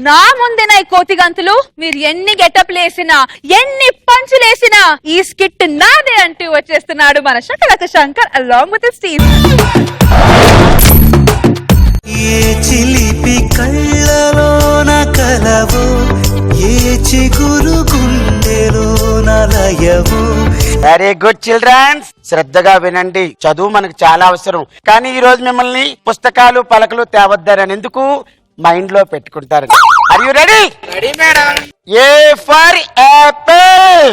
నా ముందేనా ఈ కోతి గంతులు? మీరు ఎన్ని గెటప్లు వేసినా, ఎన్ని పంచులు వేసినా ఈ స్కిట్ నాదే అంటూ వచ్చేస్తున్నాడు మన Shakalaka Shankar along with Steve. ఏ చిలిపి కళ్ళలోన కలవు, ఏ చిగురు గుండెలోన లయవు. వెరీ గుడ్ చిల్డ్రన్స్, శ్రద్ధగా వినండి. చదువు మనకు చాలా అవసరం, కానీ ఈ రోజు మిమ్మల్ని పుస్తకాలు పలకలు తేవద్దారని ఎందుకు మైండ్ లో పెట్టుకుంటారు. Are you ready? Ready madam. A for apple,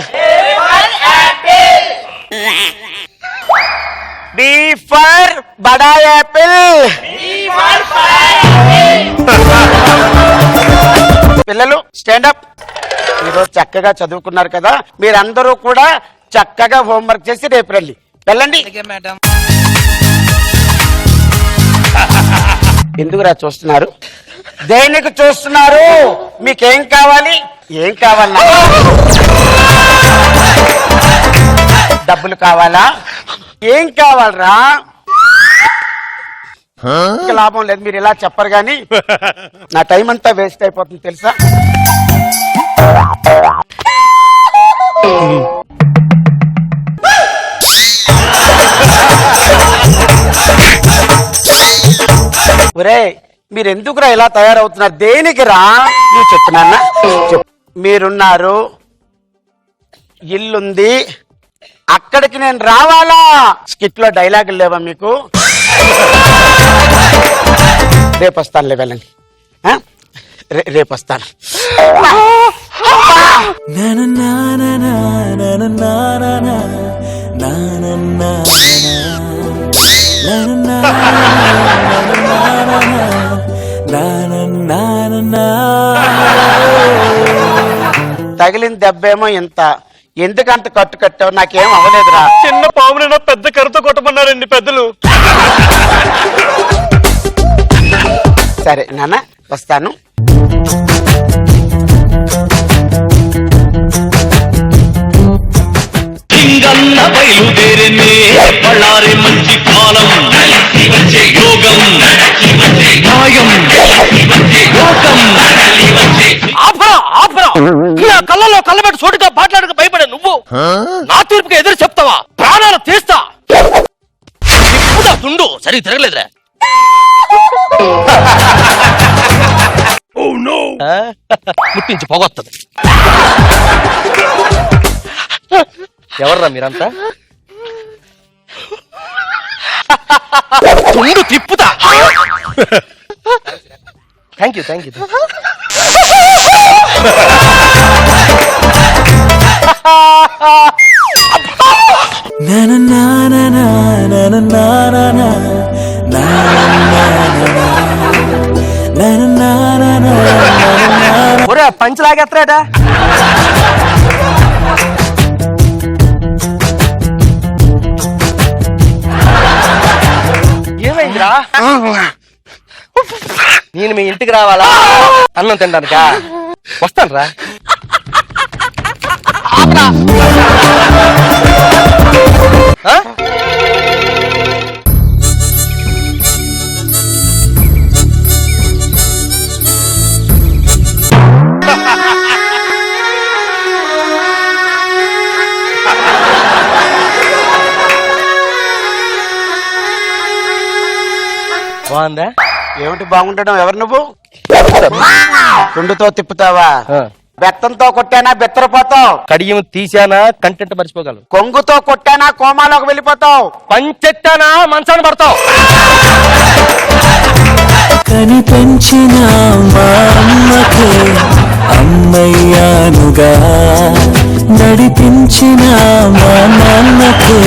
B for బడా యాపిల్, పిల్లలు స్టాండ్ అప్. ఈరోజు చక్కగా చదువుకున్నారు కదా, మీరందరూ కూడా చక్కగా హోంవర్క్ చేసి రేపు రండి. వెళ్ళండి. ఎందుకురా చూస్తున్నారు? దేనికి చూస్తున్నారు? మీకేం కావాలి? ఏం కావాలన్నా? డబ్బులు కావాలా? ఏం కావాలరా? లాభం లేదు, మీరు ఇలా చెప్పరు గాని నా టైం అంతా వేస్ట్ అయిపోతుంది తెలుసా. ఒరే, మీరు ఎందుకురా ఇలా తయారవుతున్నారు? దేనికి రా? నువ్వు చెప్తున్నా. మీరున్నారు, ఇల్లుంది, అక్కడికి నేను రావాలా? స్కిట్ లో డైలాగులు లేవా మీకు? రేపు వస్తానులే, వెళ్ళండి. రేపు వస్తాను. తగిలిన దెబ్బేమో ఇంత. ఎందుకంత కట్టు కట్టావు? నాకేం అవ్వలేదురా. చిన్న పామునైనా పెద్ద కరుతో కొట్టమన్నారండి పెద్దలు. సరే నాన్న, వస్తాను. లింగన్న బయలుదేరినే పళ్ళారి మంచి కాలం, యోగం న్యాయం లోకం. కళ్ళలో కళ్ళబెట్టి సోటుగా మాట్లాడక భయపడే నువ్వు నా తీర్పుకి ఎదురు చెప్తావా? ప్రాణాలు తీస్తా. తుండు సరిగ్గా తిరగలేదురా. ముట్టించి పొగొత్తది. ఎవర్రా మీరంతా? తుండు తిప్పుతా. Thank you. ఒరే పంచలాగేస్తాడా? ఏమైందిరా? నేను మీ ఇంటికి రావాలా అన్నం తినడానికా? వస్తాను రా. బాగుందా? ఏమిటి బాగుండడం? ఎవరు నువ్వు? తుండుతో తిప్పుతావా? బెత్తంతో కొట్టానా బెత్తరపోతావు. కడియం తీసానా కంటెంట్ మర్చిపోగలవు. కొంగుతో కొట్టానా కోమాలోకి వెళ్ళిపోతావు. పంచెట్టానా మంచాన్ని పడతావు. కని పెంచిన మా అమ్మకే అమ్మయ్యానుగా, నడిపించిన మా నాన్నకే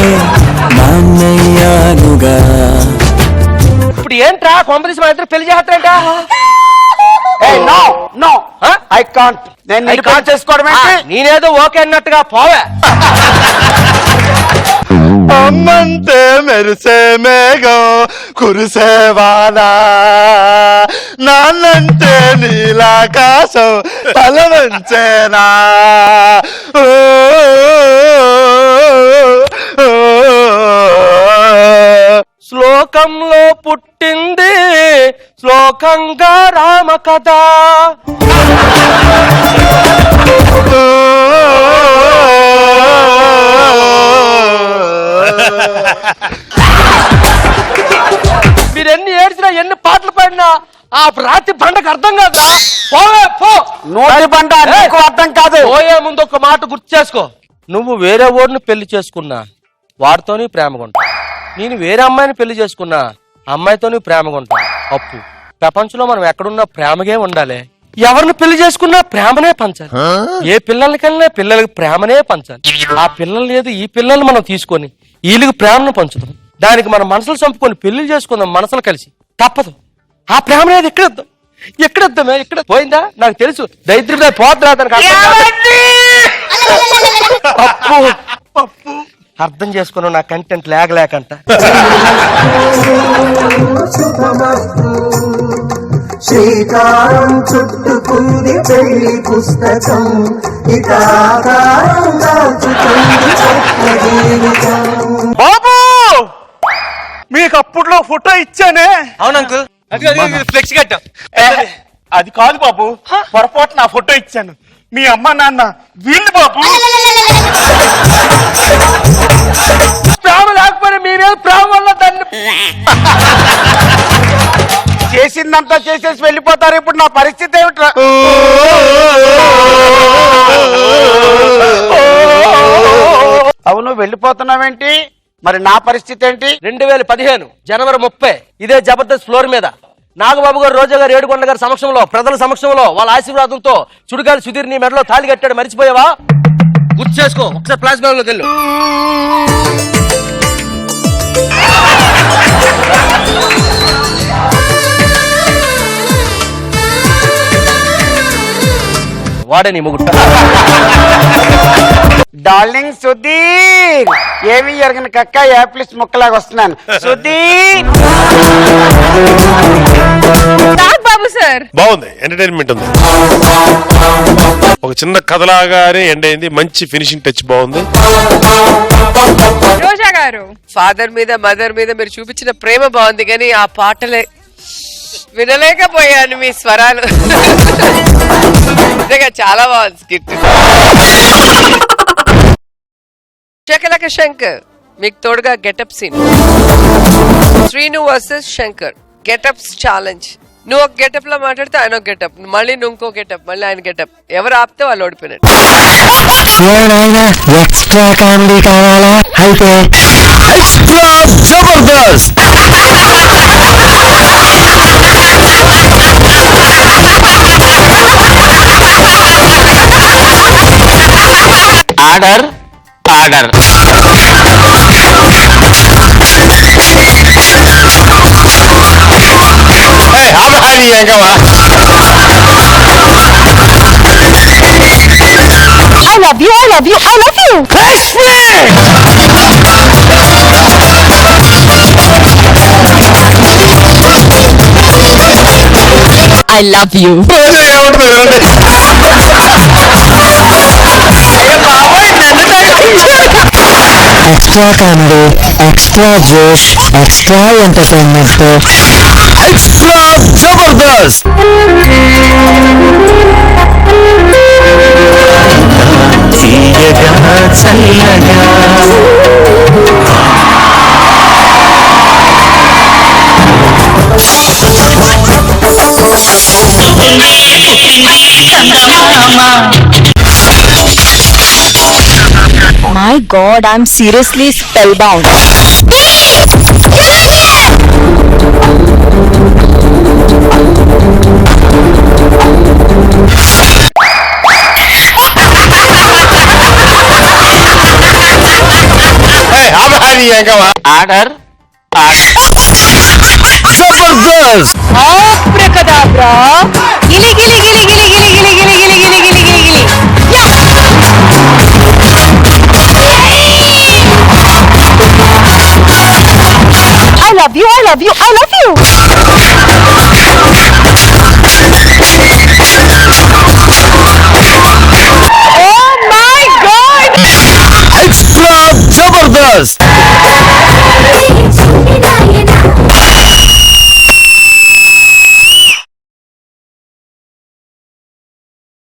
నాన్నయ్యానుగా. ఇప్పుడు ఏంట్రా కొంపదీసి మా ఇద్దరు పెళ్లి చేస్తారంట? I can't. నేను కాల్ చేసుకోవడం ఏంటి? నేనేదో ఓకే అన్నట్టుగా పోవే. అమ్మంటే మెరిసే మేఘం కురిసేవానా, నాన్నంటే నీలాకాశం తల వంచేనా. శ్లోకంలో పుట్టింది శ్లోకంగా రామ కథ. మీరు ఎన్ని ఏడ్చినా ఎన్ని పాటలు పాడినా ఆ రాత్రి పండగ అర్థం కాదా? పోవే పో. నోటి పంట నీకు అర్థం కాదు. పోయే ముందు ఒక మాట గుర్తు చేసుకో. నువ్వు వేరే ఓడిని పెళ్లి చేసుకున్నా వాడితోని ప్రేమగా ఉంటా. నేను వేరే అమ్మాయిని పెళ్లి చేసుకున్నా అమ్మాయితోని ప్రేమగా ఉంటా. అప్పు ప్రపంచంలో మనం ఎక్కడున్నా ప్రేమగే ఉండాలి. ఎవరిని పెళ్లి చేసుకున్నా ప్రేమనే పంచాలి. ఏ పిల్లలకన్నా పిల్లలకి ప్రేమనే పంచాలి. ఆ పిల్లలు లేదు ఈ పిల్లల్ని మనం తీసుకొని వీళ్ళకి ప్రేమను పంచుతాం. దానికి మన మనసులు చంపుకొని పెళ్లి చేసుకుందాం మనసులు కలిసి. తప్పదు. ఆ ప్రేమ అనేది ఎక్కడొద్దామే ఎక్కడ పోయిందా నాకు తెలుసు. దరిద్ర పోద్దా అర్థం చేసుకున్నావు నా కంటెంట్ లేకలేకంట. శ్రీకారం చుట్టుకుంది పెళ్లి పుస్తకం ఇక బాబు మీకు అప్పట్లో ఫోటో ఇచ్చానే. అవును అంకుల్ ఫ్లెక్స్ కట్టాం. అది కాదు బాబు, పొరపాటు నా ఫోటో ఇచ్చాను. మీ అమ్మ నాన్న వీళ్ళు బాబు. ప్రేమ లేకపోయినా మీ మీద ప్రేమ వల్ల దాన్ని చేసిందంతా చేసేసి వెళ్ళిపోతారు. ఇప్పుడు నా పరిస్థితి ఏమిట్రా? అవును వెళ్ళిపోతున్నావేంటి? మరి నా పరిస్థితి ఏంటి? 2015 జనవరి 30 ఇదే జబర్దస్త్ ఫ్లోర్ మీద నాగబాబు గారు, రోజా గారు, ఏడుకొండ గారి సమక్షంలో, ప్రజల సమక్షంలో, వాళ్ళ ఆశీర్వాదంతో చుడిగాలి సుధీర్ నీ మెడలో తాళి కట్టాడు. మర్చిపోయావా? గుర్తు చేసుకో. ఒకసారి ప్లాస్ బ్యాగ్ లోకి వెళ్ళు. వాడే నీ ముగ్గురు. డార్లింగ్ సుధీర్, ఏమి ఎరగని కక్క యాప్లిస్ ముక్కలాగా వస్తున్నాను. సుధీర్ బాబు సార్ బాగుంది, ఎంటర్టైన్మెంట్ ఉంది. ఒక చిన్న కథలాగానే ఎండ్ అయింది. మంచి ఫినిషింగ్ టచ్ బాగుంది. రోజా గారు, ఫాదర్ మీద మదర్ మీద మీరు చూపించిన ప్రేమ బాగుంది, కానీ ఆ పాటలే వినలేకపోయాను. మీ స్వరాలు నిజంగా చాలా బాగుంది స్కిట్. శకలక శంకర్ మీకు తోడుగా getup scene. Srinu versus Shankar getups challenge. నువ్వు ఒక గెటప్ లో మాట్లాడితే ఆయన ఒక గెటప్, మళ్ళీ నువ్వు ఇంకో గెటప్, మళ్ళీ ఆయన గెటప్. ఎవరు ఆపితే వాళ్ళు ఓడిపోయినట్టు. ఎక్స్ట్రా కామెడీ కావాలా? అయితే extra Jabardasth. Order order. I love you, I love you, I love you. I love you. Extra comedy, extra జోష్, ఎక్స్ట్రా ఎంటర్టైన్మెంట్, ఎక్స్ట్రా జబర్దస్త్. తీయగా చల్లగా My God, I'm seriously spellbound. Order Jabardasth. Abracadabra. Gili gili gili gili gili gili gili gili gili gili gili gili. I love you, I love you, I love you. Oh my God! Extra Jabardasth.